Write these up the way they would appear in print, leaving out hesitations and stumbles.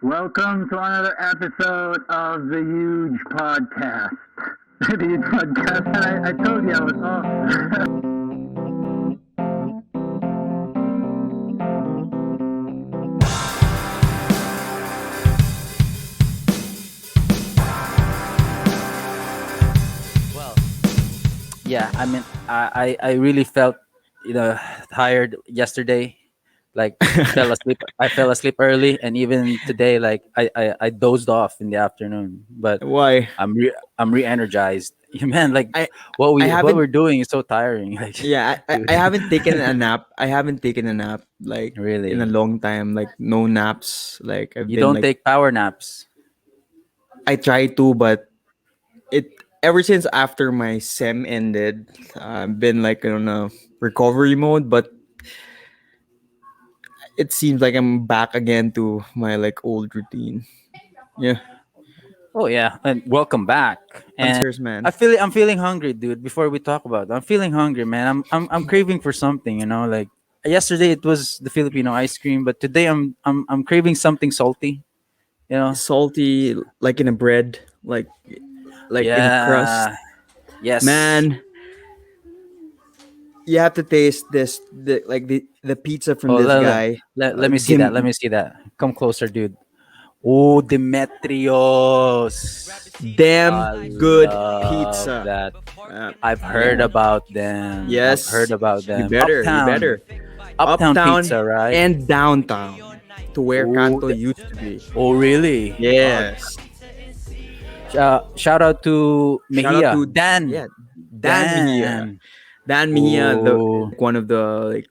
Welcome to another episode of the Huge Podcast. The Huge Podcast. I told you I was off. Yeah, I mean, I really felt, tired yesterday. Like fell asleep. I fell asleep early, and even today, like I dozed off in the afternoon. But Why? I'm re-energized. Man, like I what I what haven't. we're doing is so tiring. Like, Yeah, I haven't taken a nap. I haven't taken a nap like in a really, long time. Like no naps. Like I've you been don't like take power naps. I try to, but it ever since after my sem ended, I've been like on a recovery mode. But it seems like I'm back again to my like old routine. Yeah, Oh yeah, and welcome back. And answers, man. I'm feeling hungry, dude. Before we talk about it, I'm feeling hungry, man. I'm craving for something, Like yesterday it was the Filipino ice cream, but today I'm craving something salty, you know. Salty, like in a bread, like in a crust. Yeah. Yes. Man, you have to taste the pizza from Oh, this guy. let me see that. Let me see that. Come closer, dude. Oh, Demetrios. Damn I good love pizza. that. Uh, I've heard about them. yes, I've heard about you them. better, you Uptown. better. Uptown Uptown Pizza, right? and downtown, to where Oh, Kanto used to be. oh really? Yes. Shout out to Shout out Mejia. to Dan. yeah, Dan Mejia. Dan. Dan Mejia, the Oh, one of the like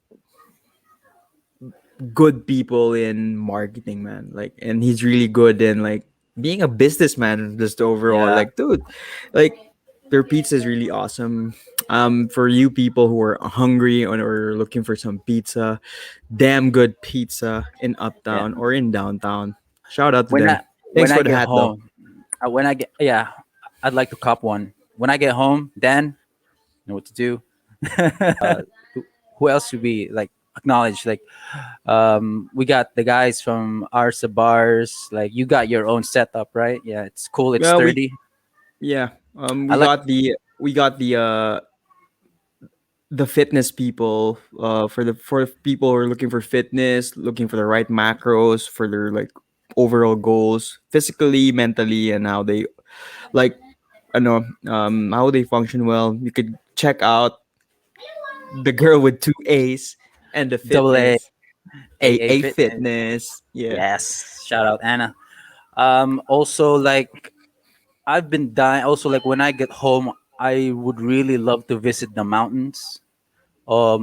good people in marketing, man. Like, and he's really good in like being a businessman. Just overall, yeah. like, dude, like their pizza is really awesome. For you people who are hungry or looking for some pizza, damn good pizza in Yeah. Uptown or in downtown. Shout out to When them. I when Thanks I for the get hat, though. home, I'd like to cop one. When I get home, Dan, know what to do. Who else should we like acknowledge? Like, we got the guys from Arsa Bars. Like, you got your own setup, right? Yeah, it's cool. It's Well, we sturdy. yeah, I like. we got the fitness people for people who are looking for fitness, looking for the right macros for their like overall goals, physically, mentally, and how they like I know how they function well. You could check out the girl with two A's and the Double A, fitness. A Fitness. fitness. Yeah. Yes, shout out Anna. Also, like, I've been dying. Also, like, when I get home, I would really love to visit the mountains. Oh,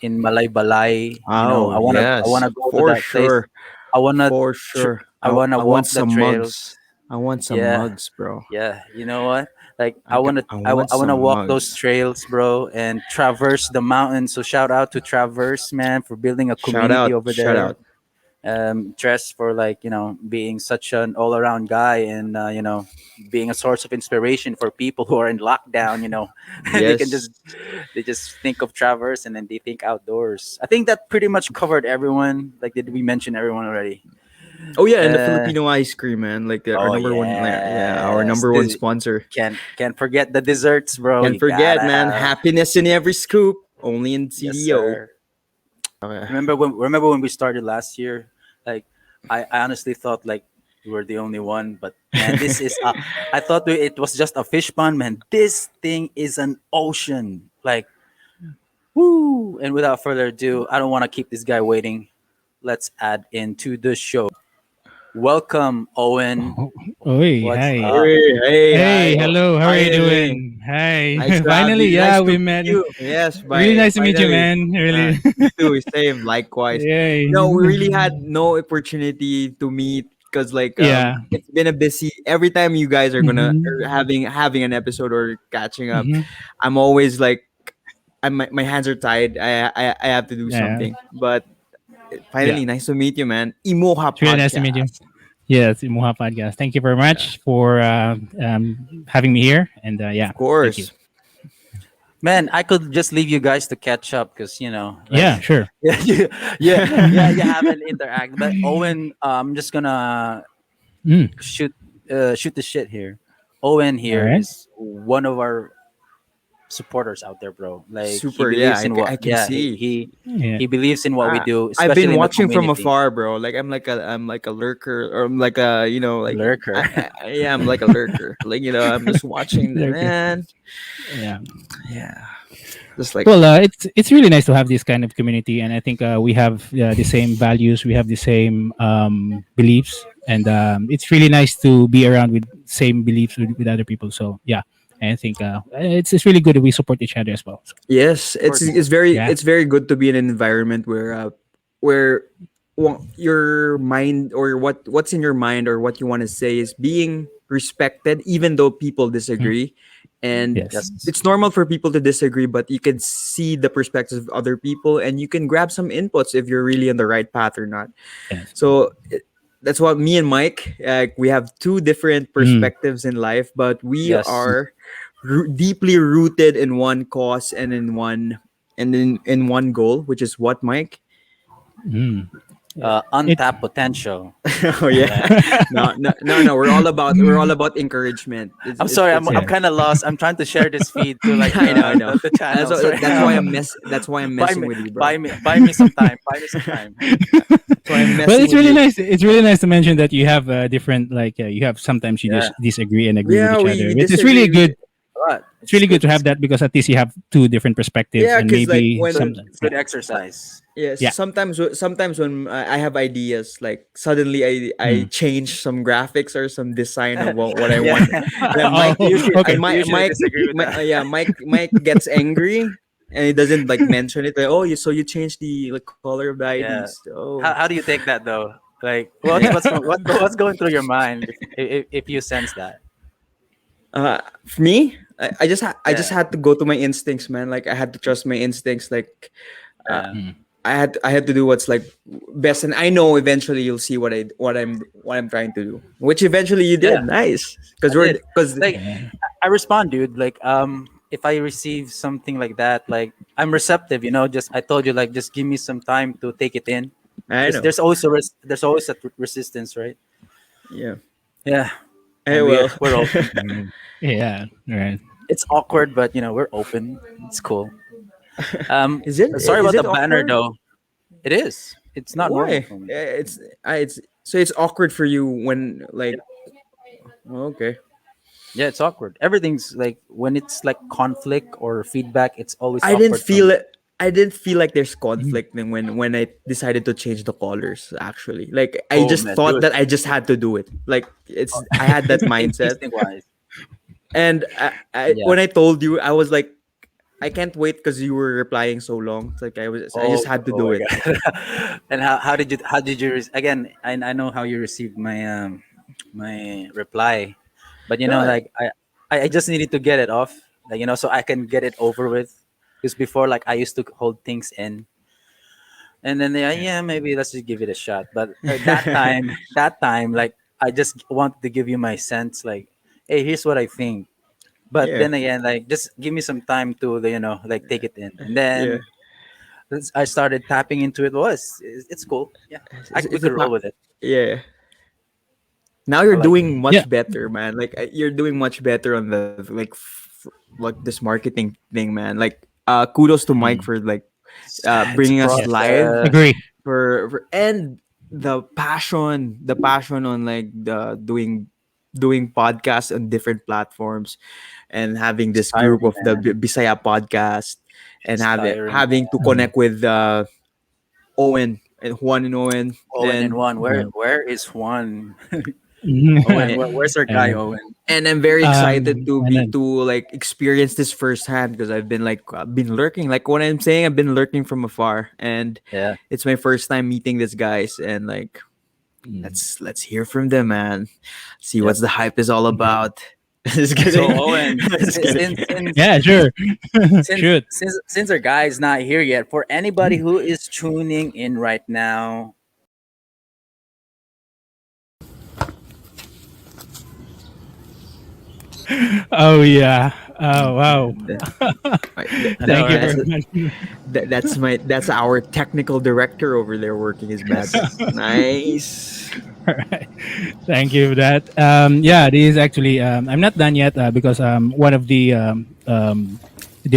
In Balay. oh I yes. wanna go to For that place. sure. I wanna For sure. I wanna I want walk the some mugs. trails. I want some Yeah, mugs, bro. yeah. You know what? Like, I want I wanna some walk those mugs. trails, bro, and traverse the mountains. So shout out to Traverse, man, for building a Shout community out. over Shout there. out. Tress for, like, being such an all around guy, and being a source of inspiration for people who are in lockdown. They can Yes. just think of Traverse, and then they think outdoors. I think that pretty much covered everyone. Like, did we mention everyone already? Oh yeah, and the Uh, Filipino ice cream, man. Like our oh number one, yeah, our yes, number one sponsor. can't forget the desserts, bro. Can't You forget, gotta man. have. Happiness in every scoop, only in Yes, CDO. sir. Okay. Remember when we started last year? Like, I honestly thought like we were the only one, but man, this is I thought it was just a fish pond, man. This thing is an ocean. Like, woo! And without further ado, I don't want to keep this guy waiting. Let's add into the show. Welcome, Owen. Oh, Oi, What's hi. up? Hey, Hey, hi. hello. How are you Finally, doing? Hi. nice to have Finally, you. yeah, Nice we to met. meet you. Yes, Really nice to meet you, finally. man. Really. Me too. Same, likewise. Yay. No, we really had no opportunity to meet because Yeah. it's been a busy. Every time you guys are gonna Mm-hmm. having an episode or catching up, Mm-hmm. I'm always like, my hands are tied. I have to do Yeah. something. But Yeah. finally, nice to meet you, man. IMOHA It's really nice to meet you. Podcast. Yes, IMOHA Podcast. Thank you very much for having me here. And yeah, Of thank you. course. Man, I could just leave you guys to catch up because Yeah, sure. yeah, you haven't interacted. But Owen, I'm just gonna Mm. shoot the shit here. Owen All here right. is one of our supporters out there, bro. Like he Super, yeah, believes in what, I can yeah, see. Yeah. he believes in what we I, do, I've especially been in the watching from community. afar, bro. Like I'm like a lurker, or I'm like a like Lurker. yeah, I'm like a lurker. Like I'm just watching the Okay. man. Yeah. Yeah, just like Well, it's really nice to have this kind of community, and I think we have the same values, we have the same beliefs, and it's really nice to be around with same beliefs with other people. So yeah, I think it's really good that we support each other as well. So, yes, Course. yeah. it's very good to be in an environment where your mind, or what's in your mind, or what you want to say is being respected, even though people disagree. And Yes. Yes. it's normal for people to disagree, but you can see the perspectives of other people, and you can grab some inputs if you're really on the right path or not. Yes. So that's what me and Mike, we have two different perspectives in life, but we Yes. are deeply rooted in one cause, and in one goal, which is what, Mike? Mm. Untapped potential. Oh yeah. No, we're all about encouragement. I'm sorry, I'm Yeah. kind of lost. I'm trying to share this feed to like I know. the channels. That's right why now. that's why I'm buy messing me, with you, bro. buy me some time. Buy me some time. That's why I'm Well, messing it's with really you. nice. It's really nice to mention that you have different, like you have sometimes you Yeah. just disagree and agree Yeah, with we each other. It's disagree. really good. But It's really good to have that because at least you have two different perspectives, Yeah, and 'cause, like, maybe when- sometimes. It's good exercise. Yes, Yeah. sometimes when I have ideas, like suddenly I change some graphics or some design of what I Yeah. want. Then Mike, Oh, okay. and Usually disagree with that. Yeah, Mike gets angry, and he doesn't like mention it. Like, oh, so you changed the like color of the Yeah. IDs. Oh, How do you take that though? Like, what's going through your mind if you sense that? for me, I just Yeah. had to go to my instincts, man. Like I had to trust my instincts. Like Yeah. I had to do what's like best, and I know eventually you'll see what I'm trying to do, which eventually you did. Yeah. Nice, because I did. Like, Yeah. I respond, dude. Like, if I receive something like that, like I'm receptive. Just I told you, like, just give me some time to take it in. I 'Cause know. there's always that resistance, right? Yeah. Yeah. Hey, And well, we're open. Yeah. Right. It's awkward, but we're open. It's cool. is it? Sorry is about it the banner, awkward? though. It is. It's not normal Why? for me. It's so it's awkward for you when like. Oh, okay. Yeah, it's awkward. Everything's like when it's like conflict or feedback, it's always I awkward. didn't for feel me. it. I didn't feel like there's conflict when I decided to change the colors. Actually, like I Oh, just man, thought dude. that I just had to do it. Like I had that mindset, Instinct-wise. and Yeah. when I told you, I was like, I can't wait because you were replying so long. It's like I just had to do my it. God. And how did you again? I know how you received my reply, but No, like I just needed to get it off, like so I can get it over with. Because before, like I used to hold things in, and then yeah, maybe let's just give it a shot. But that time, like I just wanted to give you my sense, like, hey, here's what I think. But yeah, then again, like just give me some time to like take it in, and yeah. then I started tapping into it. It's cool. Yeah, we It's could roll with it. yeah. Now you're I like doing Yeah. much better, man. Like you're doing much better on the like this marketing thing, man. Like kudos to Mike for like it's a bringing us live process. Agree. and the passion on like the doing podcasts on different platforms, and having this group Inspiring, of the man. Bisaya podcast, and Inspiring. having to connect with Owen and Juan and Owen, Owen and and Juan. Where is Juan? Mhm. Owen, where's our guy, Yeah. Owen? and I'm very excited And then, to like experience this firsthand, because I've been lurking, like what I'm saying, I've been lurking from afar, and Yeah. it's my first time meeting these guys, and like let's hear from them, man. See Yep. what's the hype is all about. Just So kidding. Owen, Just kidding. yeah, sure. Shoot. since our guy is not here yet, for anybody who is tuning in right now, Oh yeah. Oh wow! I know, Thank you right? very much. That's our technical director over there working his magic. Nice. All right. Thank you for that. Yeah, this is actually I'm not done yet because one of the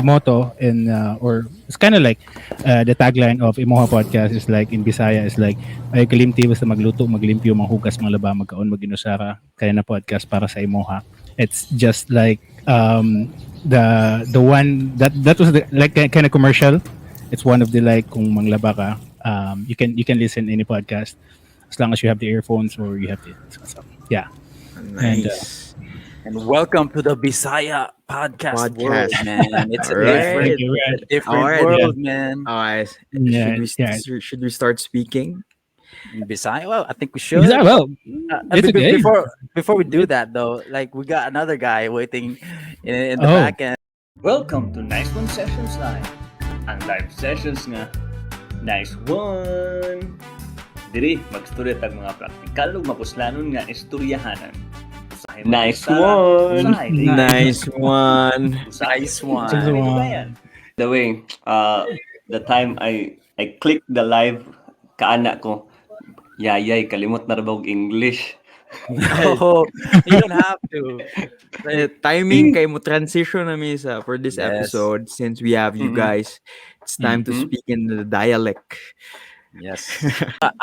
motto in or it's kind of like the tagline of IMOHA Podcast is like in Bisaya is like ay kalimti basta magluto, maglimpyo, manghugas, manglaba, magkaon, maginusara, kaya na podcast para sa IMOHA. It's just like the one that was the like kind of commercial. It's one of the like kung manglaba ka, you can listen any podcast as long as you have the earphones or you have the so, yeah. And Nice. And welcome to the Bisaya Podcast world, Podcast. man. It's a Alright. different, it's a different Alright, world, man. Alright. Yeah, yeah. Should we start speaking? In Bisaya, well, I think we should. Exactly. Well, it's a game. Before we do that, though, like we got another guy waiting in the Oh. back end. Welcome to Naysjuan Sessions Live. Ang live sessions nga, Nice One! Diri, mag-story tag mga praktikal ug mapuslanon nga istoryahanan. Usahay Nice magpusara, one! usahay di- Nice one. usahay Nice one. usahay Nice one. ligayan. The way, the time I clicked the live, kaana ko, yayay, kalimot na rabog English. No, you don't have to. Timing kay mo transition na misa for this Yes. episode since we have you Mhm. guys. It's time to Mhm. speak in the dialect. Yes.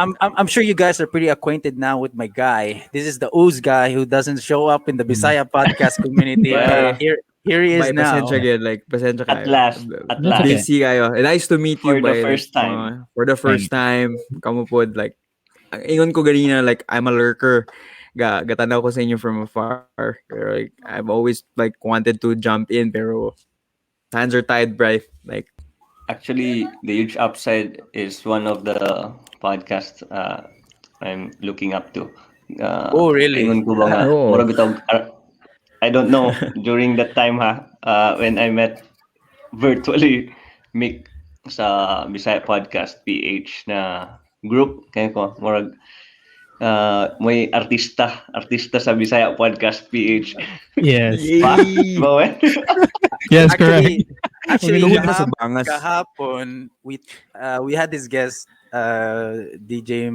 I'm sure you guys are pretty acquainted now with my guy. This is the Ooze guy who doesn't show up in the Bisaya podcast community. Yeah. Here he is By now. pasensya again, like pasensya At kayo. last, at That's last. okay. Busy kayo. Nice to meet you For the by, first time. for the first time. Kamu pod like ang ingon ko ganina like I'm a lurker. Gatanaw ko sa inyo from afar. Pero like I've always like wanted to jump in pero hands are tied, bro. Like Actually, the huge upside is one of the podcasts I'm looking up to. Oh, really? Ingon ko ba nga, Oh. mura bitaw, I don't know, during that time when I met virtually Mick sa Bisaya Podcast PH na group, kaya ko, murag, may artista sa Bisaya Podcast PH. Yes. Pa? yay! Bawen? Yes, correct. Actually, Uminuod na sa kahap- bangas. kahapon we had this guest DJ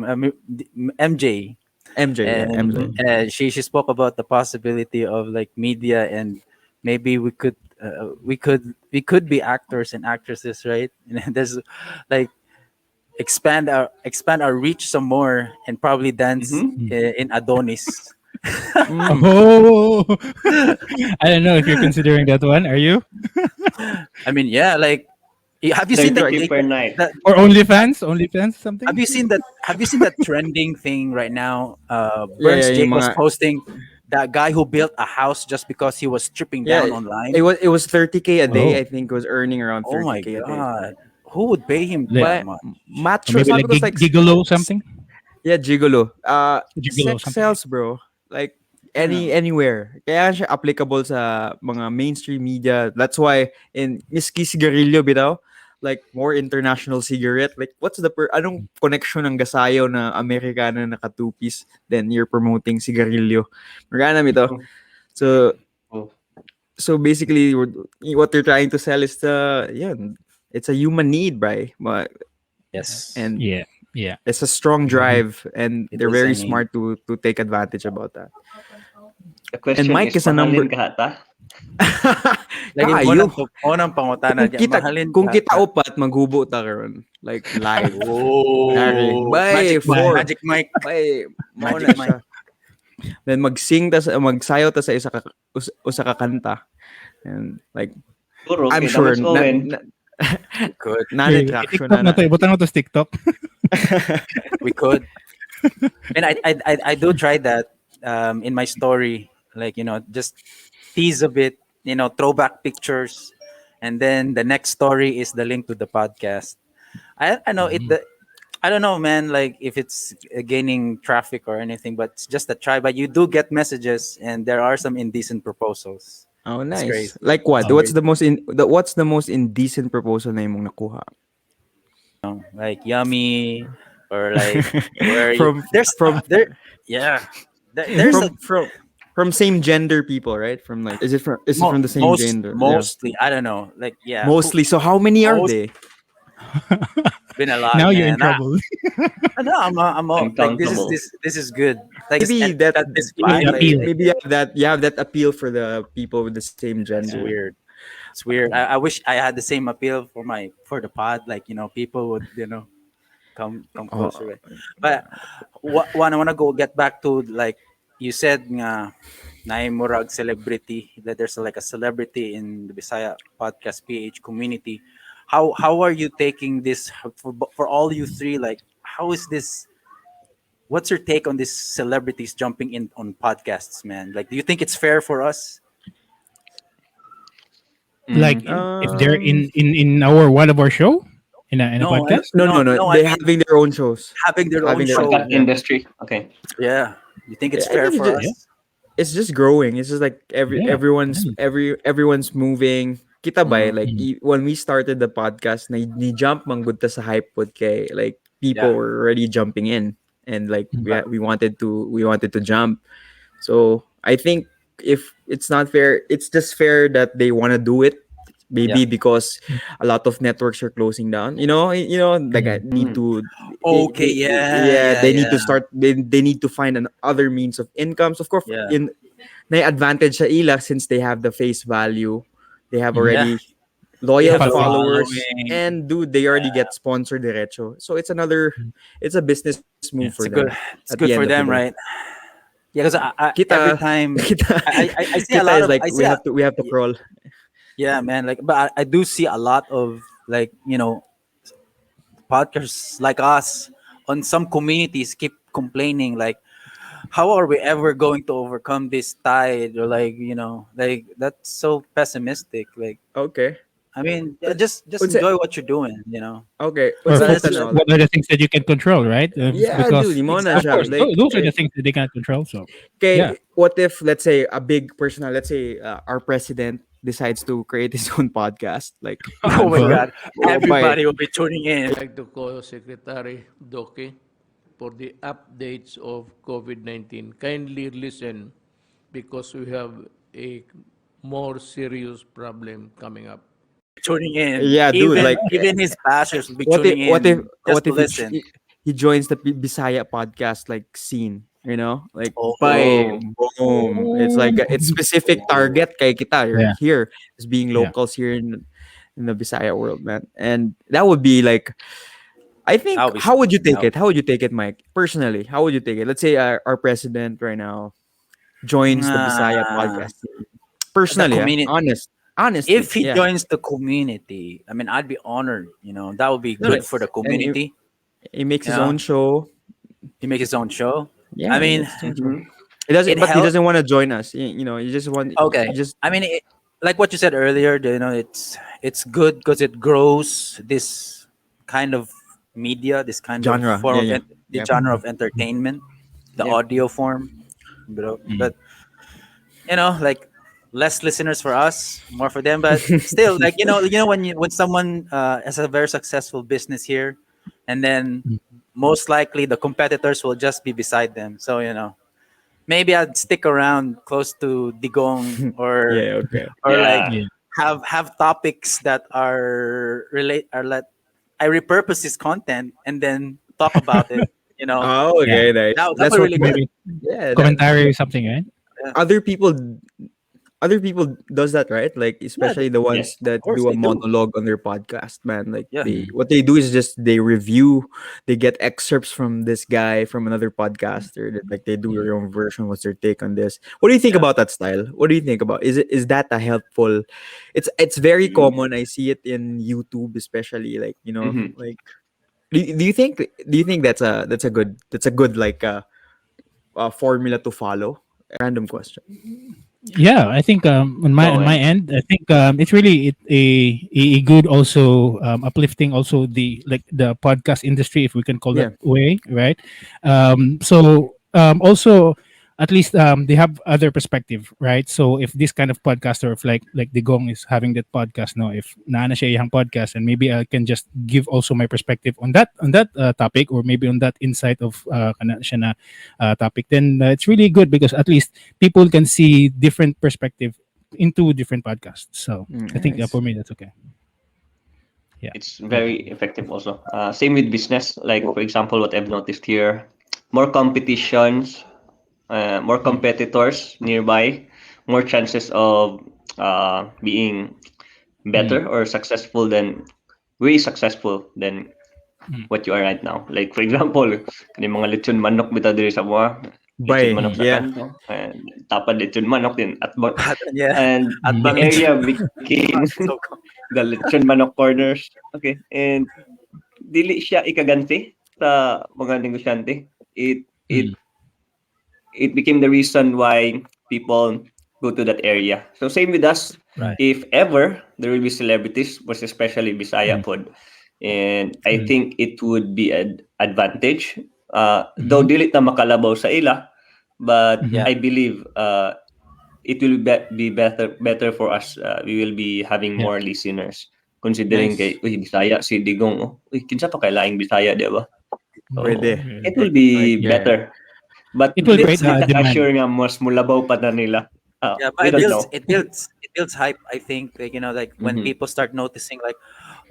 MJ. MJ, yeah, And MJ. she spoke about the possibility of like media and maybe we could be actors and actresses, right? And there's like expand our reach some more and probably dance in Adonis. Oh, I don't know if you're considering that one. Are you? I mean, yeah, like have you seen that? 30 per night. Or OnlyFans? OnlyFans something? Have you seen that? Have you seen that trending thing right now? Burns yeah, Jake yung was mga- posting that guy who built a house just because he was stripping down Yeah, online. It was 30K a day. Oh. I think was earning around 30K Oh my a day. god, who would pay him Yeah. that much? Or Mattress, maybe sabi like ko, like gigolo something? yeah, gigolo. Gigolo, Sex something. sells, bro. Like anywhere. Kaya siya applicable sa mga mainstream media. That's why in miski sigarilyo bitaw, like more international cigarette. Like what's the anong connection ng gasayo na Amerikano na naka-two-piece then you're promoting sigarilyo. Magana ito. So Oh. so basically what they're trying to sell is it's a human need, bro. Yes, And Yeah. Yeah. it's a strong drive and It they're is, very I mean. smart to take advantage about that. The question And Mike is, is a number- mahalin ka hata? like Kayo. unang pangutana Kung kita, mahalin kung ka- kita upat, maghubo ta karon. Like live. Oh, Nari. Bye, Magic Mike, four. Magic Mike. Ay, mao Magic na siya. Then magsayaw ta sa usa ka kanta. And like Siguro, I'm kay sure Damas Owen, Good, na-retraction TikTok na. na to. Ibutan mo to sa TikTok. we could. And I do try that in my story, like just tease a bit, throwback pictures, and then the next story is the link to the podcast. I know I don't know, man, like if it's gaining traffic or anything, but it's just a try. But you do get messages, and there are some indecent proposals. Oh, It's nice. crazy. Like what? Oh, What's the most indecent proposal na imong nakuha? Like yummy, or like where From- there's from- there, yeah. There's a, From from same gender people, right? From like, is it from the same gender? Yeah. Mostly, I don't know. Like, yeah, Mostly. So how many are most- they? been a lot. Now you're in man. trouble. No, I'm all, like Uncomfortable. this is good. Like Maybe that this Maybe vibe, appeal. maybe you have that appeal for the people with the same It's gender. weird. It's weird. I wish I had the same appeal for the pod. Like, people would come closer. Right? But I want to get back to, like you said, nga naimurag celebrity, that there's like a celebrity in the Bisaya Podcast PH community. How are you taking this for all you three? Like, how is this? What's your take on these celebrities jumping in on podcasts, man? Like, do you think it's fair for us? Like if they're in one of our show in a No, podcast. No. I They're mean, having their own shows. having their own having their show. Podcast industry. Okay. Yeah, you think it's I fair think for it's us? It's just growing. It's just like Yeah. everyone's moving. Kita ba like Mhm. when we started the podcast, ni jump manggod ta sa hype pod kay like people Yeah. were already jumping in, and like Mhm. we wanted to jump. So I think if it's not fair, it's just fair that they want to do it. Maybe Yeah. because a lot of networks are closing down. Like I need to. Okay, yeah, They need to yeah. start. They need to find other means of incomes. Of course, Yeah. na advantage sa ila since they have the face value. They have Mhm. already loyal They have a followers, following. and dude, they already get sponsored derecho. So it's a business move Yeah, for It's them. good. It's at good the for end of the them, day. right? Yeah, because Kita- every time I see a Kita lot is of like I see we have to crawl. yeah, man. Like, but I do see a lot of, like, podcasts like us on some communities keep complaining, like, how are we ever going to overcome this tide, or like, like, that's so pessimistic. Like, Okay. I mean, just What's it- enjoy what you're doing. Okay. Or What's But the it's just- tanong? what are the things that you can control, right? Yeah, because dude, mo na of siya. course, Like, those are the things that they can't control. So Okay, Yeah. what if, let's say, a big personal, let's say our president decides to create his own podcast? Like, Oh my Okay. God, everybody will be tuning in. I'd like to call Secretary Doki for the updates of COVID-19. Kindly listen because we have a more serious problem coming up. Tuning in. Yeah, dude, Even, like, even his bashers will be what if tuning in. what if just what to if listen. he joins the Bisaya podcast like scene? Like, Oh. bam, boom. It's like it's specific target kay kita Yeah. here as being Yeah. locals here in the Bisaya world, man. And that would be like, I think, That would be how would you take something. it? How would you take it, Mike? Personally, how would you take it? Let's say our president right now joins the Bisaya Ah. podcast. Personally, community. honestly, If he yeah. joins the community, I mean, I'd be honored. That would be No, good no, for the and community. he makes his Yeah. own show. He makes his own show. Yeah, I mean, he makes his own show. He doesn't, it but he help- doesn't want to join us. He just want. Okay. he just I mean, like what you said earlier, it's good because it grows this kind of media, this kind Genre. of form Yeah, of the Yep. genre of entertainment, the Yeah. audio form. But like, less listeners for us, more for them. But still, like, when someone has a very successful business here, and then most likely the competitors will just be beside them. So maybe I'd stick around close to Digong or yeah, okay. or Yeah. like Yeah. have topics that are like, I repurpose this content and then talk about it. Oh, okay, nice. That That's would what really good. maybe yeah. commentary or something, right? Other people does that, right? Like, especially the ones that course do a they do. monologue on their podcast, man. Like, Yeah. what they do is just they review, they get excerpts from this guy from another podcaster. That, like, they do their own version. What's their take on this? What do you think about that style? What do you think about? Is that a helpful? It's very common. I see it in YouTube, especially, like, Mhm. like. Do you think that's a good like formula to follow? Random question. Yeah, I think on my end, I think it's really a good also uplifting also the podcast industry, if we can call that way, right? So also at least they have other perspective, right? So if this kind of podcaster, if like Digong is having that podcast, no, if naana siya yung podcast, and maybe I can just give also my perspective on that topic, or maybe on that insight of kana siya na topic, then it's really good because at least people can see different perspective into different podcasts. So I think Nice. for me that's okay. Yeah. It's very effective also. Same with business. Like for example, what I've noticed here, more competitions, more competitors nearby, more chances of being better or successful than way successful than what you are right now. Like for example, kani mga lechon manok bitaw diri sa mga Bay, lechon manok sa yeah. kanto, and tapad lechon manok din at Yeah. and At the Bangis. area became the lechon manok corners. Okay, and dili siya ikaganti sa mga negosyante. It became the reason why people go to that area. So same with us. Right. If ever there will be celebrities, most especially Bisaya pod, and I think it would be an advantage. Though dili na makalabaw sa ila, but Yeah. I believe it will be better for us. We will be having more listeners. Considering Nice. kay Bisaya si Digong, kinsa pa kay laing Bisaya, di ba? So, Pwede. it will be Yeah. better. But It will let's create a not demand. assure nga mas mulabaw pa na nila. Yeah, We but don't know. it builds hype. I think, like, like when Mhm. people start noticing, like,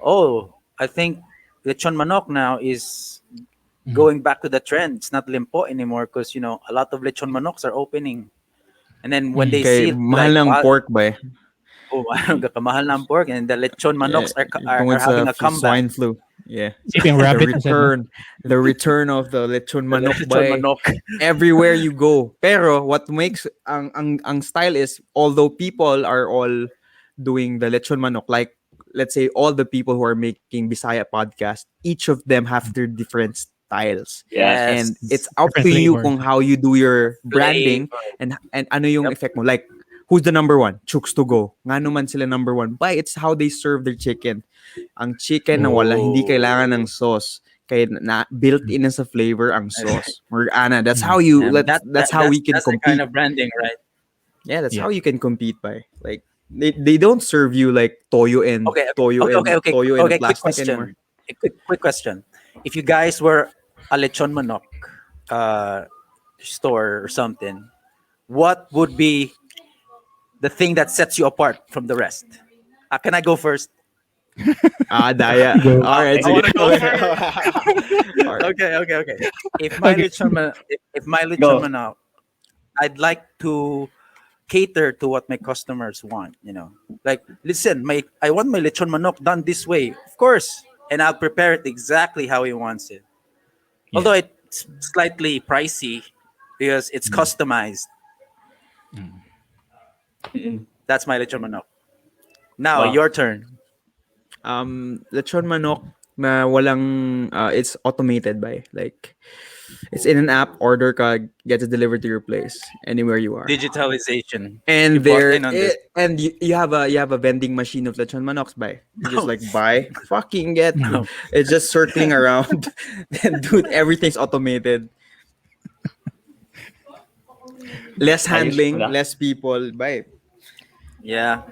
oh, I think lechon manok now is going back to the trend. It's not limpo anymore because a lot of lechon manoks are opening, and then when they Kay see it, mahal like, ng wow, pork ba? oh, kamahal ng pork, and the lechon manoks are Tungkol having sa a comeback. swine flu. Yeah. Sleeping The rabbit. is that, no? return of the lechon The manok lechon ba? manok. Everywhere you go. Pero what makes ang style is, although people are all doing the lechon manok, like let's say all the people who are making Bisaya podcast, each of them have their different styles. Yes. And it's up to Different you flavor. kung how you do your branding and ano yung effect mo. Like, who's the number one? Chooks to go. Nga naman sila number one. But it's how they serve their chicken. Ang chicken na wala, hindi kailangan ng sauce. Kaya na built-in na sa flavor ang sauce. Or ana, that's how you And that's how we can that's the compete. kind of branding, right? Yeah, that's Yeah. how you can compete by. Like they don't serve you like toyo and Okay, toyo and okay. plastic Quick question. anymore. A quick question. If you guys were a lechon manok store or something, what would be the thing that sets you apart from the rest? Can I go first? Daya. All right. I wanna go All right. Okay. If my lechon Go. manok, I'd like to cater to what my customers want. Like, listen, I want my lechon manok done this way, of course, and I'll prepare it exactly how he wants it. Yeah. Although it's slightly pricey because it's customized. That's my lechon manok. Now Wow. your turn. Lechon manok na walang it's automated by, like, it's in an app, order ka, gets it delivered to your place anywhere you are. Digitalization. And You bought there in on this. and you have a vending machine of lechon manoks by. You just like buy, fucking get. No. It's just circling around. And dude, everything's automated. Less handling, pala. less people. Buy. Yeah.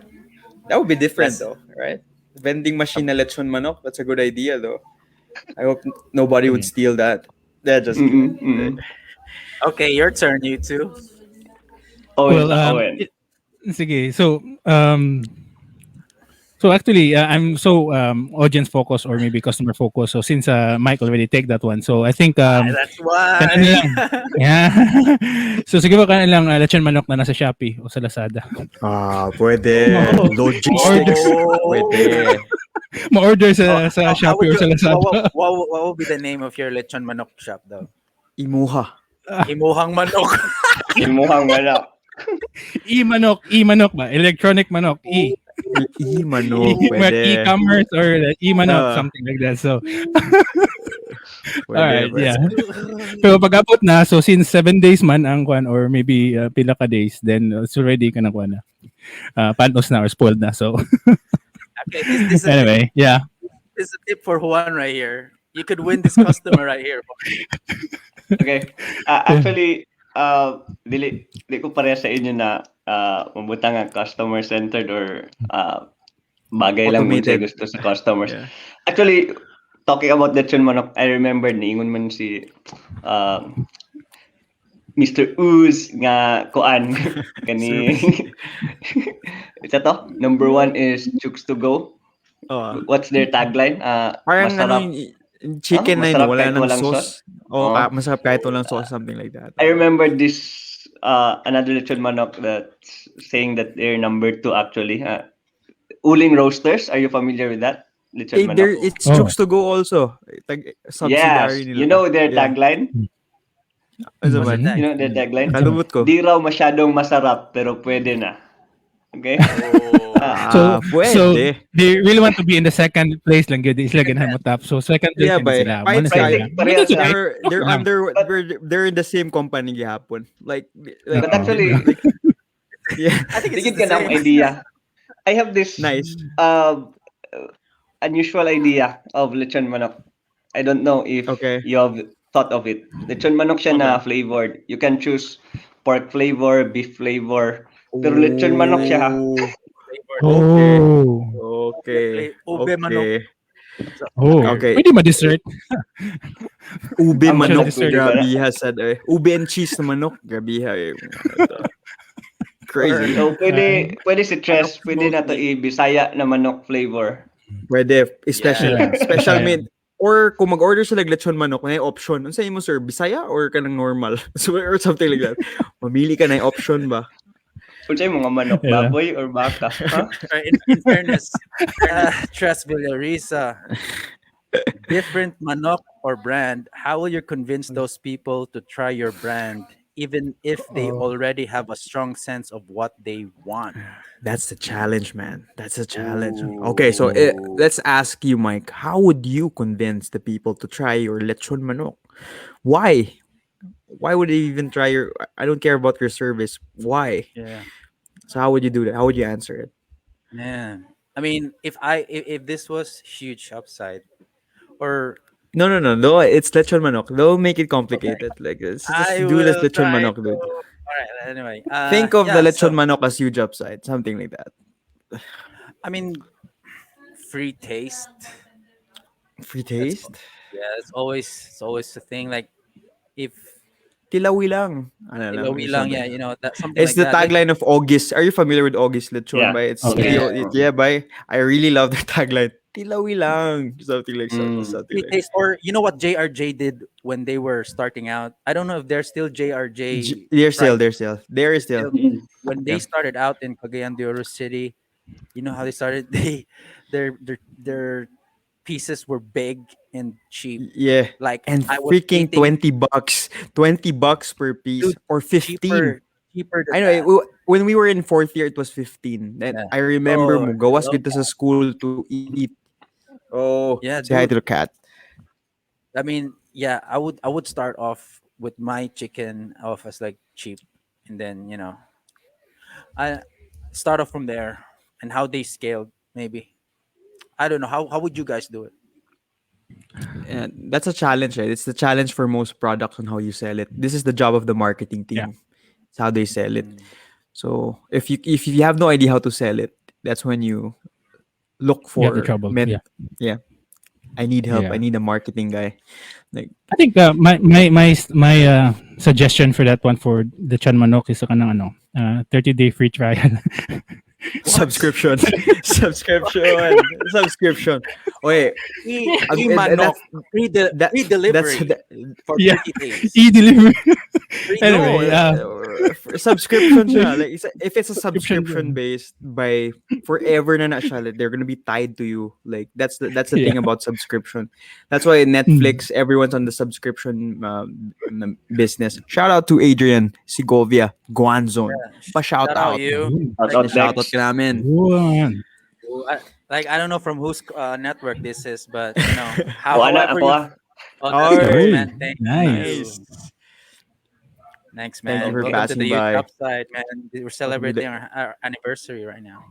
That would be different Yes. though, right? Vending machine na lechon manok. That's a good idea though. I hope nobody would steal that. Yeah, just Mm-mm, mm-mm. Okay, your turn, you two. Owen, Well, Owen. sige. So actually, I'm so audience focused or maybe customer focused. So since Mike already take that one, so I think That's why. kanan lang. Yeah. So siguro kanan lang lechon manok na nasa Shopee o sa Lazada. pwede. Logistics. Pwede. Ma-order sa How Shopee or would sa you- Lazada. what would be the name of your lechon manok shop though? IMOHA. Imuhang manok. Imuhang wala. E-manok ba? Electronic manok. Manok. Pwede. E-commerce or e-manok, Ah. something like that. So, Pwede, alright, pwede. yeah. Pero pag abot na, so since 7 days man ang kwan or maybe pila ka days, then it's already ka na kwan na. Panos na or spoiled na. So, Okay, this is anyway, yeah. this is a tip for Juan right here. You could win this customer right here. Okay. Actually, Dili ko pareha sa inyo na mabutang ang customer centered or bagay lang mo Automated. gusto sa customers. Yeah. Actually, talking about lechon manok, I remember niingon man si Mr. Ooze nga kuan kani Isa to? Number 1 is Chooks to go. Oh. What's their tagline? Parang Masarap. yung chicken na yun, Masarap wala kahit ng walang sauce. Oh, Oh. masarap kahit walang sauce, something like that. I remember this another lechon manok that's saying that they're number 2 actually. Uling Roasters, are you familiar with that? Lechon manok. It's Oh. Chooks to go also. Yes, Subsidiary nila. you know their Yeah. tagline? Ano What's man? the You know their tagline? Kalumot ko. Di raw masyadong masarap pero pwede na. Okay? So, so Pwede. they really want to be in the second place lang yun. Sila ganahan mo top. So second place Yeah, yan but sila. fight Muna sila. sila. Pareha Muna sila. They're lang. under they're in the same company gihapon. Like But actually, yeah. I think it's digit the ka na same. idea. I have this Nice. unusual idea of lechon manok. I don't know if Okay. you have thought of it. Lechon manok siya na flavored. You can choose pork flavor, beef flavor. Pero lechon manok siya ha. Oh. Okay. Ube manok. Oh. Okay. Pwede ma-dessert. Ube Ang manok. dessert. Grabiha said Ube and cheese na manok. Grabiha Crazy. So pwede si Tres, pwede na to i-Bisaya na manok flavor. Pwede. Special. Yeah. Special Yeah. made. Or kung mag-order sila lechon manok, may option. Ano sa'yo mo, sir? Bisaya or ka ng normal? So, or something like that. Mamili ka na option ba? Kung sa'yo mga manok, Yeah. baboy or baka? Huh? In fairness, Tres Villarisa, different manok or brand, how will you convince those people to try your brand even if they already have a strong sense of what they want? That's the challenge, man. That's a challenge. Okay, so let's ask you, Mike. How would you convince the people to try your lechon manok? Why? Why would they even try your? I don't care about your service. Why? Yeah. So how would you do that? How would you answer it? Man. I mean, if this was huge upside or No. It's lechon manok. Don't make it complicated. Like just do this lechon manok, dude. All right. Anyway, Think of yeah, the lechon so, manok as huge upside, something like that. I mean, free taste. Free taste. Yeah, it's always the thing. Like if Tilawi lang. Ano lang, ilawi lang, something. yeah, you know that something It's like the that. Like, tagline of August. Are you familiar with August Lechon? Yeah. By it's Okay. by. I really love the tagline. Tilawi lang. Something like Mm. something free like. taste, or you know what JRJ did when they were starting out. I don't know if they're still JRJ. They're still. right? There is still. When they started out in Cagayan de Oro City, you know how they started. Their pieces were big and cheap. Yeah. Like And I was freaking eating $20. $20 per piece Dude, or 15. cheaper than I know that. when we were in fourth year it was 15. Then Yeah. I remember Oh, mo gawas I love dito sa school to eat. Oh, Yeah, say hi dude. to the cat. I mean, yeah, I would start off with my chicken off as like cheap, and then I start off from there and how they scaled. Maybe I don't know how would you guys do it? And that's a challenge, right? It's the challenge for most products on how you sell it. This is the job of the marketing team. Yeah. It's how they sell it. So if you have no idea how to sell it, that's when you look You have for the trouble. yeah. I need help. Yeah. I need a marketing guy. Like I think my suggestion for that one for the Chan Manok is kanang 30-day free trial. subscription. subscription. Wait, Manok, free delivery for Yeah. 30 days. E-delivery. Free Anyway, subscription siya. Like if it's a Subscription. subscription based by forever na siya, like, they're gonna be tied to you. Like that's the thing about subscription. That's why Netflix, everyone's on the subscription business. Shout out to Adrian Segovia, Guanzon. Pa shout out. you. Shout out ka namin. Yun. I don't know from whose network this is, but Ako na, however ako you. ah. Oh, that's Alright. good, man. Thanks, Nice. Thanks, man. Thank you for Welcome to passing the youth by. upside, man. We're celebrating our anniversary right now.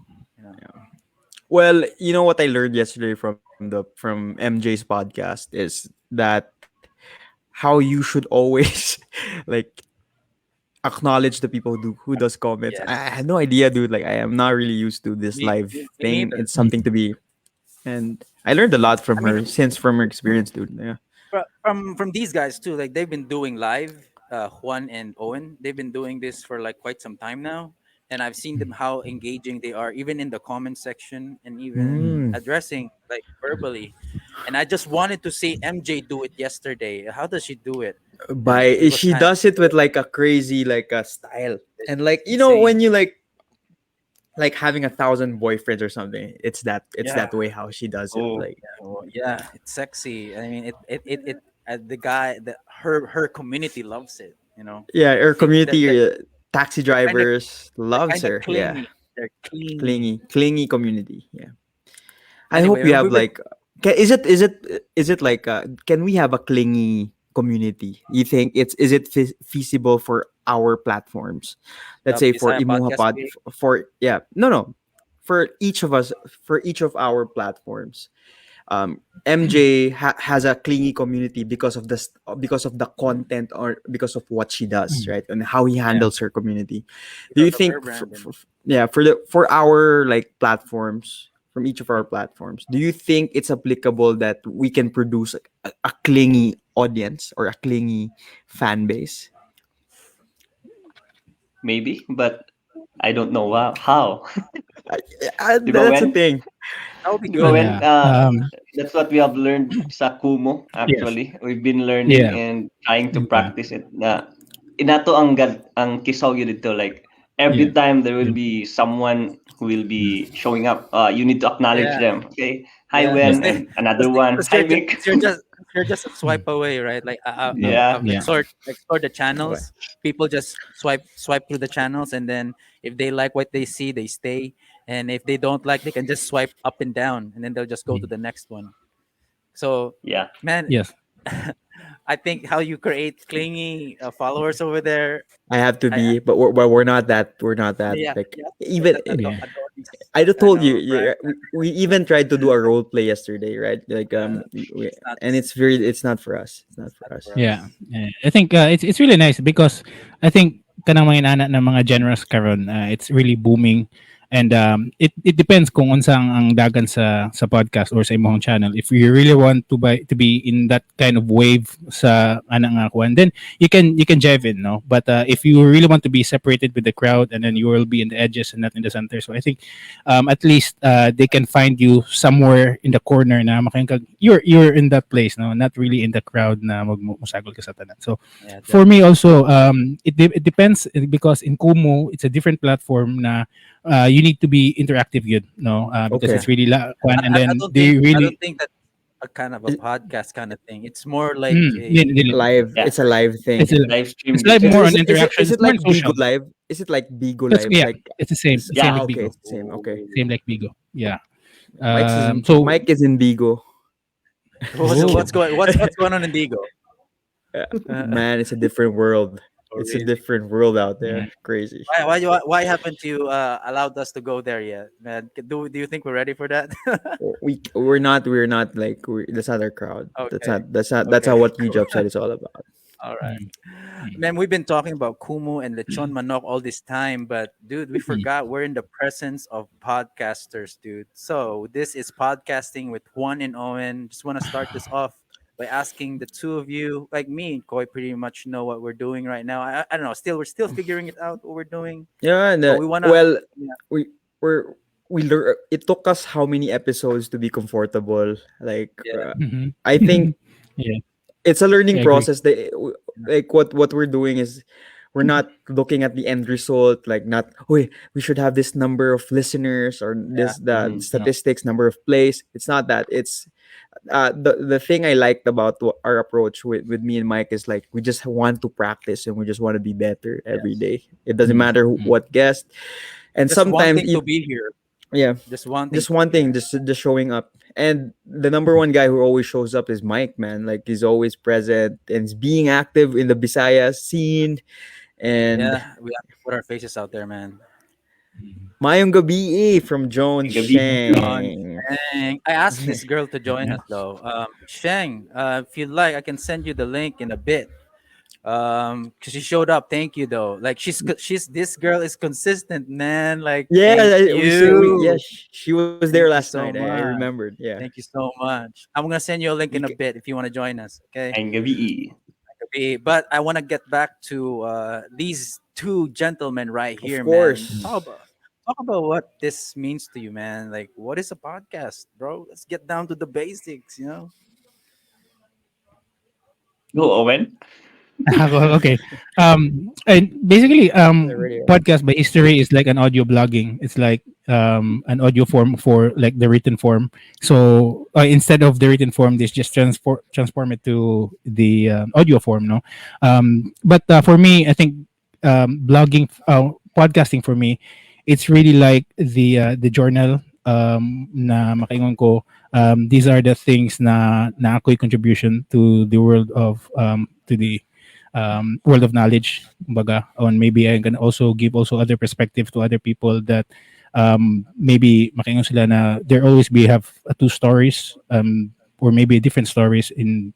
Well, you know what I learned yesterday from MJ's podcast is that how you should always like acknowledge the people who does comments. Yes. I had no idea, dude. Like I am not really used to this Me, live me thing. neither. It's something to be, and I learned a lot I from mean, her since from her experience, dude. Yeah. from these guys too. Like they've been doing live. Juan and Owen, they've been doing this for like quite some time now, and I've seen them how engaging they are, even in the comment section and even Mm. addressing like verbally. And I just wanted to see MJ do it yesterday. How does she do it? And it was She kind of does it with like a crazy like a style, and like insane. when you like having 1,000 boyfriends or something, it's Yeah. that way how she does it. Oh, Like Oh, yeah, it's sexy. I mean, it the guy, her community loves it. yeah, I her think that community, taxi they're kind of drivers they're loves kind of her. Yeah, clingy. They're clingy. clingy community. Yeah. I hope Anyway, you we've have been like, is it like, can we have a clingy community? You think is it feasible for our platforms? Let's the say for Bisaya IMOHA Podcast Pod, PH. for yeah, no, for each of us, for each of our platforms. MJ has a clingy community because of because of the content or because of what she does, Mm. right, and how he Yeah, handles her community. Do you because of her think brand. yeah, for our like platforms, from each of our platforms, do you think it's applicable that we can produce a clingy audience or a clingy fan base? maybe, but I don't know how. Di ba, That's the Wen? thing. That would be Di ba, good. Wen? Yeah. That's what we have learned sa Kumo, Yes. actually. We've been learning Yeah. and trying to Yeah. practice it na inato ang kisaw yun dito. Like, every Yeah. time there will Yeah. be someone who will be showing up, you need to acknowledge Yeah, them. Okay? Hi, yeah. Yeah. Wen, and another one. Hi, Mick. You're just a swipe away, right? Like Mm. Yeah. I've Yeah. explored the Okay. channels. People just swipe through the channels, and then if they like what they see, they stay. And if they don't like, they can just swipe up and down, and then they'll just go to Mm. the next one. So, Yeah. man, Yes. I think how you create clingy followers over there. I have to I be, but we're not that, Yeah, like you have to show even that Yeah. I just kind told you, of brand. we even tried to do a role play yesterday, right? Like It's not and it's not for us. It's not for us. for Yeah. us. I think it's really nice because I think kanang mga inana ng mga genres karon, it's really booming, and it depends kung unsang ang dagan sa podcast or sa imong channel. If you really want to be in that kind of wave sa ana nga kuan, then you can dive in, no. But if you really want to be separated with the crowd, and then you will be in the edges and not in the center, so I think at least they can find you somewhere in the corner na you're in that place, no, not really in the crowd na musagol ka sa tanan. So Yeah, for me definitely. also, it depends, because in Kumu it's a different platform na you need to be interactive good, no, because Okay. it's really kwan, and I then don't they think really that's a kind of a Is- podcast kind of thing. It's more like a dili. Live. Yeah. It's a live It's thing. a, Live it's stream like this. more on Is interaction. it It's more like on Bigo social. Live? Is it like Bigo That's, Live? yeah, Like it's the same. It's same Yeah. like okay, Bigo. it's the same. Okay. Same like Bigo. Yeah. So Mike is in Bigo. oh, what's going on in Digo? Man, it's a different world. Oh, It's a really? different world out yeah. there. Crazy. Why haven't you allowed us to go there yet, man? Do you think we're ready for that? We're not like that's not our crowd. Okay, That's okay, not what Huge cool. Upside is all about. All right. Mm, mm, Man, we've been talking about Kumu and Lechon Manok all this time, but dude, we mm. forgot we're in the presence of podcasters, dude. So this is podcasting with Juan and Owen. Just want to start this off by asking the two of you, like me and Koi, pretty much know what we're doing right now. I don't know. We're still figuring it out what we're doing, Yeah, and but we wanna. well, Yeah, we we're we learn. It took us how many episodes to be comfortable? Like yeah, Mhm. I think Yeah, it's a I learning agree. process. Like what we're doing is we're not looking at the end result. Like not, oh, we should have this number of listeners or yeah, this the Mhm. No. statistics number of plays. It's not that. It's the thing I liked about our approach with me and Mike is like we just want to practice and we just want to be better every yes. day. It doesn't Mm, matter mm. what guest, and Just sometimes wanting to be here. yeah, Just wanting just to one be thing, here. just showing up. And the number one guy who always shows up is Mike, man. Like he's always present and he's being active in the Bisaya scene. And Yeah, we have to put our faces out there, man. Mayong Gabi from Joan Gabi. John Sheng. Sheng. I asked this girl to join Yeah. us though. Sheng, if you'd like, I can send you the link in a bit. Because she showed up. Thank you though. Like she's this girl is consistent, man. Like Yeah, thank yeah, you. she was there Thank last you night. so I much. remembered. Yeah. Thank you so much. I'm gonna send you a link You in a ca- bit if you want to join us. Okay. Ang gabi. But I want to get back to these two gentlemen right of here, man. course. Talk about what this means to you, man. Like, what is a podcast, bro? Let's get down to the basics, you know. Go, Owen. Well, okay. And basically, Already. podcast by history is like an audio blogging. It's like an audio form for like the written form. So instead of the written form, this just transform it to the audio form. No, but for me, I think podcasting for me, it's really like the journal na makaingon ko. These are the things na ako'y contribution to the world of to the world of knowledge, kumbaga, and maybe I can also give also other perspective to other people that maybe makaingon sila na there always be have two stories or maybe different stories in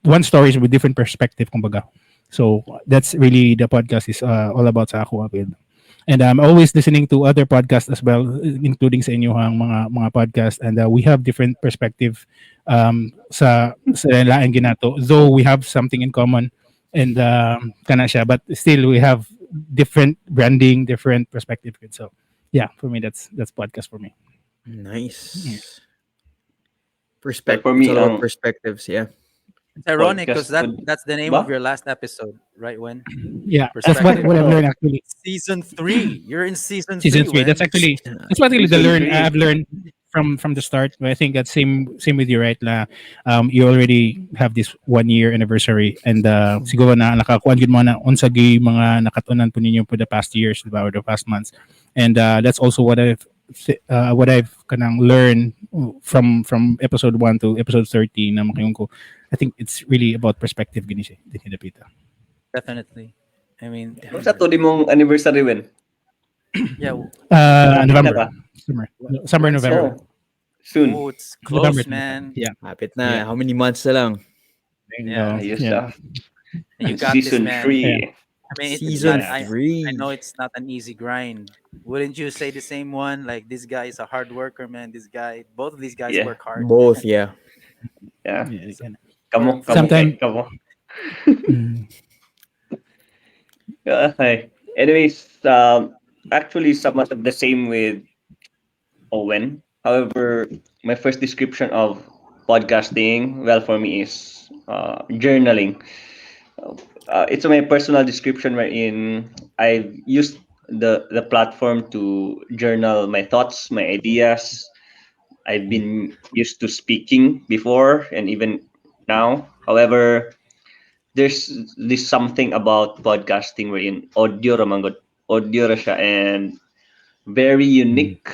one stories with different perspective, kumbaga. So that's really the podcast is all about sa ako. And I'm always listening to other podcasts as well, including sa inyong mga podcast. And we have different perspective sa laing ginato. Though we have something in common, and kana siya, but still we have different branding, different perspective. So yeah, for me that's podcast for me. Nice. But for It's me, all about perspectives. Yeah. It's ironic because podcast would... that's the name Ba? of your last episode, right? When Yeah, that's what perspective. I've learned actually. Season 3. You're in season Season 3, three. That's when actually that's what really the Season learn three. I've learned from the start. But I think that's same with you, right? La, you already have this 1 year anniversary, and siguro na nakakuan gid mo na unsa gi mga nakatunan po ninyo for the past years, diba, or the past months, and that's also what I've kanang learned from episode 1 to episode 30 na makayon ko. I think it's really about perspective gini siya. Dinhidapita. definitely. I mean, Kung sa to di mong anniversary, when? yeah. November, ka? summer, November. So, soon. Oh, it's close, November. man. Yeah. Lapit na. Yeah. How many months na lang? Yeah. Ayos Yeah. And you got this, Season man. 3. Yeah. I mean, it's Season not, I 3. know it's not an easy grind. Wouldn't you say the same one? Like, this guy is a hard worker, man. Both of these guys Yeah. work hard. Both, yeah. Yeah. Yeah, again. Kamo, Sometime- kamo. Mm. Okay. Anyways, actually somewhat of the same with Owen. However, my first description of podcasting, well, for me is journaling. It's my personal description wherein I've used the platform to journal my thoughts, my ideas. I've been used to speaking before and even now. However, there's this something about podcasting wherein audio ra siya, and very unique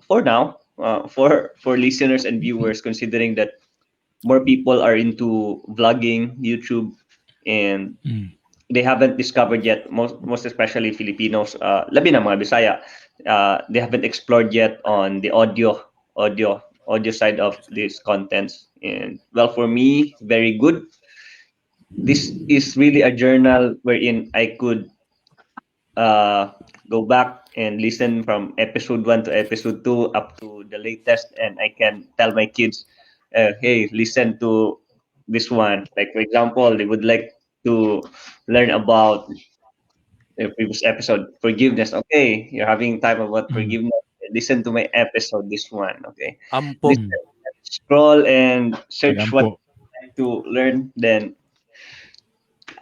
for now, for listeners and viewers, considering that more people are into vlogging, YouTube, and Mm. they haven't discovered yet, most especially Filipinos, labi na mga Bisaya, they haven't explored yet on the audio side of these contents. And well, for me, very good. This is really a journal wherein I could go back and listen from episode 1 to episode 2 up to the latest, and I can tell my kids, hey, listen to this one. Like, for example, they would like to learn about the previous episode, forgiveness. Okay, you're having time about forgiveness. Listen to my episode, this one. Okay, Ampo. listen, scroll and search Alam what po. you like to learn. Then,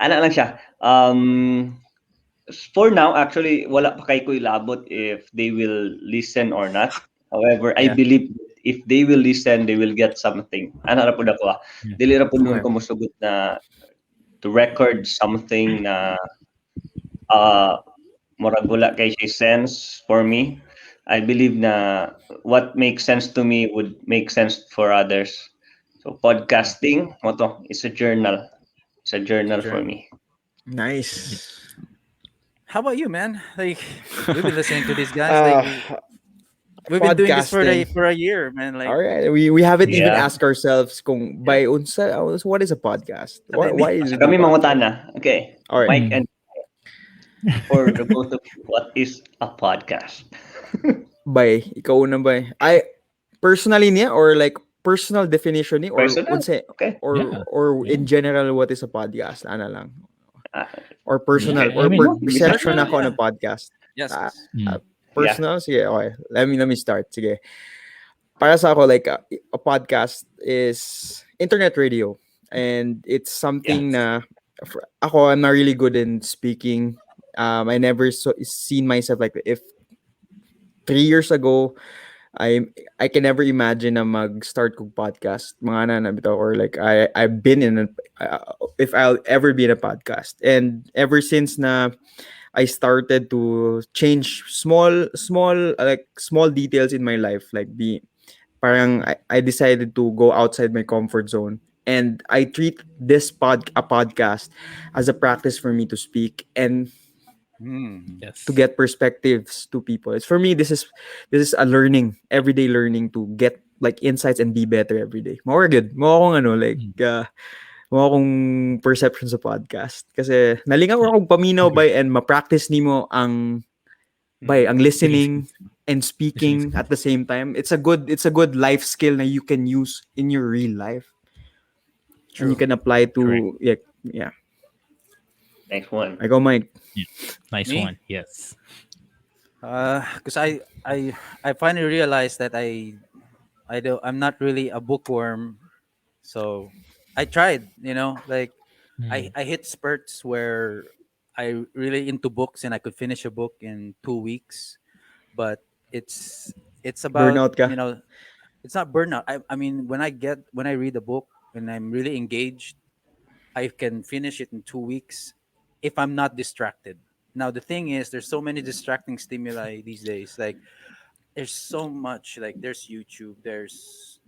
ano lang siya. For now, actually, wala pa kay ko ilabot if they will listen or not. However, I Yeah. believe if they will listen, they will get something. Ano ra po ako? Dili ra po nun Okay. ko mosugot na to record something na murag wala kay siya sense for me. I believe na what makes sense to me would make sense for others. So podcasting, mo to, is a journal. It's a journal for me. Nice. How about you, man? Like, we've been listening to these guys. Uh, Like, We've been doing this Podcasting. for a year, man. Like, All right, we haven't even Yeah. asked ourselves kung by unsa what is a podcast? Why do we do Kami podcast? mangutana. Okay. All right. Mike and for the both of you, what is a podcast? Bay, ikaw una bay. I personally niya or like personal definition ni or Personal? unsa Okay. Yeah. or in general what is a podcast? Ana lang. Ah, Or personal Yeah, or I mean- perception Personal, ako yeah. ng podcast. yes, Ah, yes. Personal, sige, okay. Let me start. Sige. Para sa ako, like, a podcast is internet radio. And it's something na, ako, I'm not really good in speaking. I never seen myself like, if 3 years ago, I can never imagine na mag-start kong podcast. Mga na bitaw, or like, I've been in, if I'll ever be in a podcast. And ever since na, I started to change small details in my life, like parang I decided to go outside my comfort zone, and I treat this a podcast as a practice for me to speak and Yes. to get perspectives to people. It's for me, this is a learning, everyday learning to get like insights and be better every day. More good. Mo akong mo akong perception sa podcast. Kasi nalingaw akong paminaw bay and ma-practice nimo ang listening and speaking at the same time. It's a good life skill na you can use in your real life. And you can apply to yeah. next one. I go Mike. Nice Me? one. Yes. Because I finally realized that I'm not really a bookworm, so I tried, like I hit spurts where I really into books and I could finish a book in 2 weeks, but it's about Burnout ka? it's not burnout. I mean when I read a book and I'm really engaged, I can finish it in 2 weeks if I'm not distracted. Now the thing is, there's so many distracting stimuli these days. Like there's so much. Like there's YouTube, there's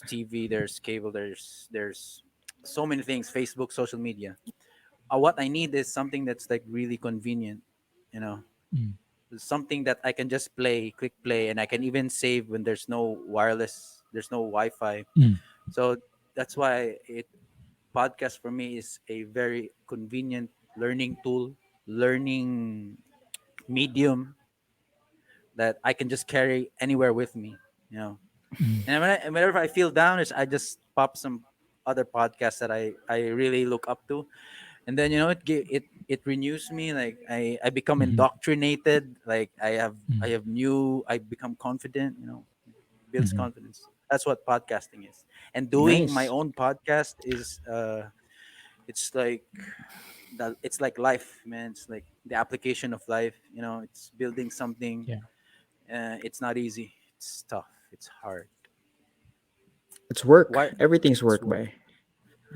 TV, there's cable, there's so many things. Facebook, social media. What I need is something that's like really convenient. You know, something that I can just click play, and I can even save when there's no wireless, there's no Wi-Fi. So that's why podcast for me is a very convenient learning tool, learning medium that I can just carry anywhere with me, And whenever I feel down, I just pop some other podcasts that I really look up to, and then it renews me. Like I become indoctrinated. Like I become confident. Builds confidence. That's what podcasting is. And doing my Nice. own podcast is it's like it's like life, man. It's like the application of life. It's building something. Yeah. It's not easy. It's tough. It's hard. It's work. Why- Everything's it's work work. by.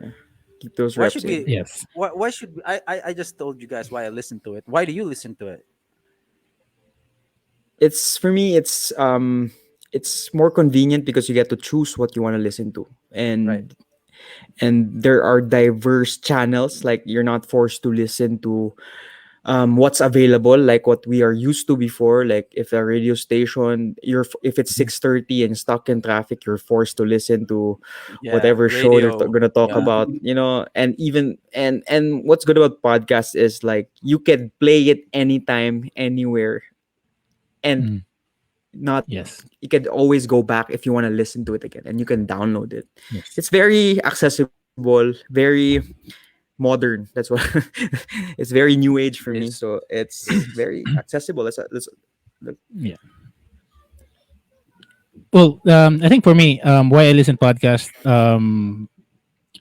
Yeah. Keep those Why reps should in. we? Yes. Why should we, I just told you guys why I listen to it. Why do you listen to it? It's for me it's more convenient because you get to choose what you want to listen to, and Right. and there are diverse channels. Like you're not forced to listen to what's available, like what we are used to before. Like if a radio station, if it's 6:30 and stuck in traffic, you're forced to listen to Yeah, whatever show they're radio. gonna talk Yeah. about, and even and what's good about podcasts is like you can play it anytime, anywhere, and not Yes. you can always go back if you want to listen to it again, and you can download it. Yes. It's very accessible, very modern. That's what it's very new age for me. Yes. So it's very accessible. Yeah. Well, I think for me, why I listen podcast,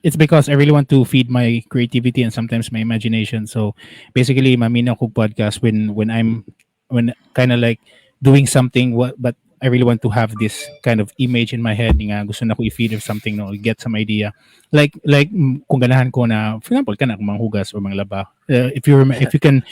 it's because I really want to feed my creativity and sometimes my imagination. So basically, maminaw ko podcast when kind of like doing something, but I really want to have this kind of image in my head. Nga gusto na ko i-feed or something, no, get some idea. Like kung ganahan ko na, for example, kana kung manghugas or manglaba. If you can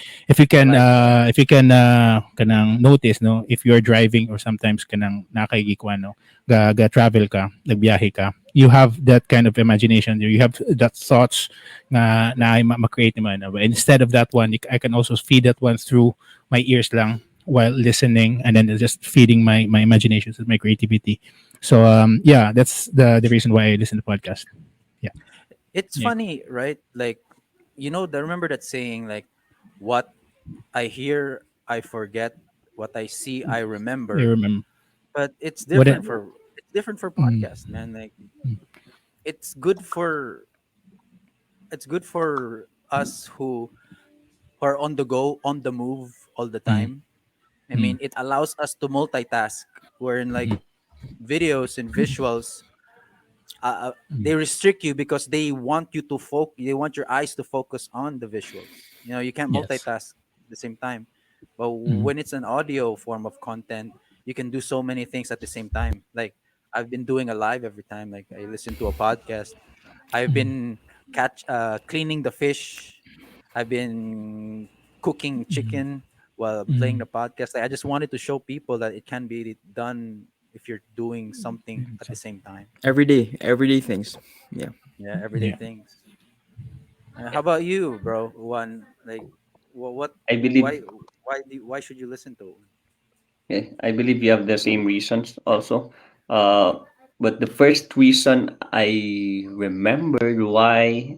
kanang notice, no, if you're driving or sometimes kanang nakaigikwan, no, ga travel ka, nagbiyahe ka, you have that kind of imagination. You have that thoughts na ma-create naman. And instead of that one, I can also feed that one through my ears lang. while listening, and then just feeding my imagination, my creativity. So yeah, that's the reason why I listen to podcast. Yeah. It's Yeah. funny, right? Like, remember that saying, like, what I hear, I forget. What I see, I You remember. remember But what? it's different for Mm, podcast, man. Like, it's good for it's good for us who are on the go, on the move all the mm, time. I mm, mean, it allows us to multitask. Wherein, like, mm, videos and visuals, mm. they restrict you because they want you to focus. They want your eyes to focus on the visuals. You can't Yes. multitask at the same time. But Mm, when it's an audio form of content, you can do so many things at the same time. Like, I've been doing a live every time. Like, I listen to a podcast. I've mm, been cleaning the fish. I've been cooking mm, chicken while playing mm. the podcast. Like, I just wanted to show people that it can be done if you're doing something at the So, same time. Everyday things. Yeah. Yeah, everyday yeah. things. How about you, bro? One, like, what, I believe why should you listen to? Yeah, I believe you have the same reasons also. Uh, but the first reason I remembered why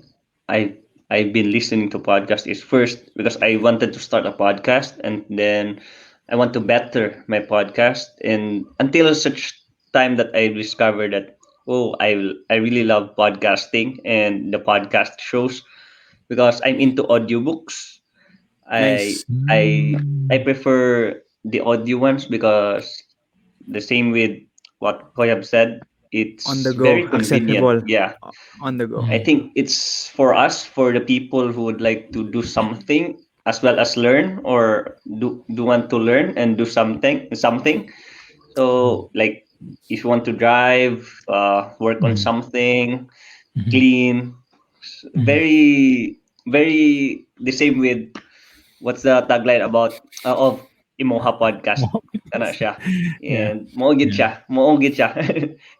I I've been listening to podcasts is first because I wanted to start a podcast, and then I want to better my podcast, and until such time that I discovered that, oh, I really love podcasting and the podcast shows because I'm into audiobooks. I Nice. I I Mm. prefer the audio ones because the same with what Koyab said, On the it's go. very convenient. Accessible. Yeah. On the go. I Mm. think it's for us, for the people who would like to do something as well as learn, or do want to learn and do something. So, like, if you want to drive, work on Mm. something, Mhm. clean, Mhm. very very the same with what's the tagline about of IMOHA Podcast. Wow. Kana siya. Yeah. And maugit Yeah. siya. Maugit siya.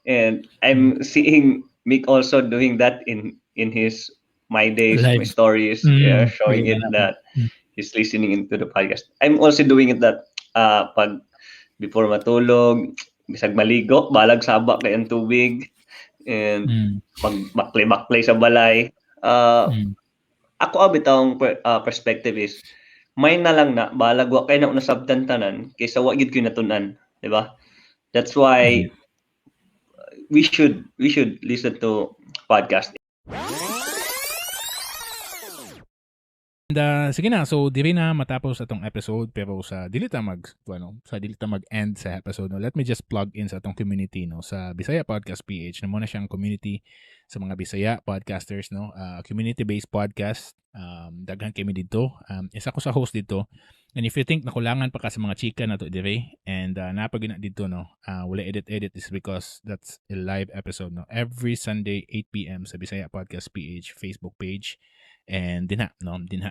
And Mm. I'm seeing Mick also doing that in his my days, my Live. stories, yeah, Mm. showing it Yeah. that Mm. he's listening into the podcast. I'm also doing it that pag before matulog, bisag maligo, balag saba kay ang tubig, and Mm. maklay sa balay. Uh, Mm. ako bitaong perspective is may na lang na balag wa kay na nasabtan tanan kaysa wa gid ko natun-an, di ba? That's Yeah. why we should listen to podcast. And sige na, so diri na matapos atong episode, pero sa dili ta mag-end sa episode, no, let me just plug in sa atong community, no, sa Bisaya Podcast PH. Na muna siyang community sa mga Bisaya podcasters, no, community-based podcast. Daghan kami dito. Isa ko sa host dito. And if you think nakulangan pa ka sa mga chika na to dire, and napag na dito, no, wala edit is because that's a live episode, no, every Sunday 8 p.m. sa Bisaya Podcast PH Facebook page. And dinha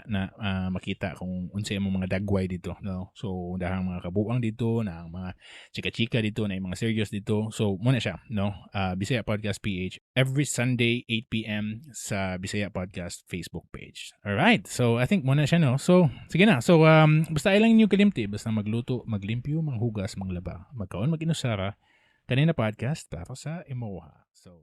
na makita kung unsay among mga dagway dito, no. So dahang mga kabuang dito, na ang mga chika-chika dito, na yung mga serious dito. So muna siya, no. Bisaya Podcast PH every Sunday 8 p.m. sa Bisaya Podcast Facebook page. All right. So I think muna siya, no. So sige na. So basta ay lang inyo kalimti, basta magluto, maglimpyo, manghugas, manglaba, magkaon, mag-inusara kanina podcast para sa IMOHA. So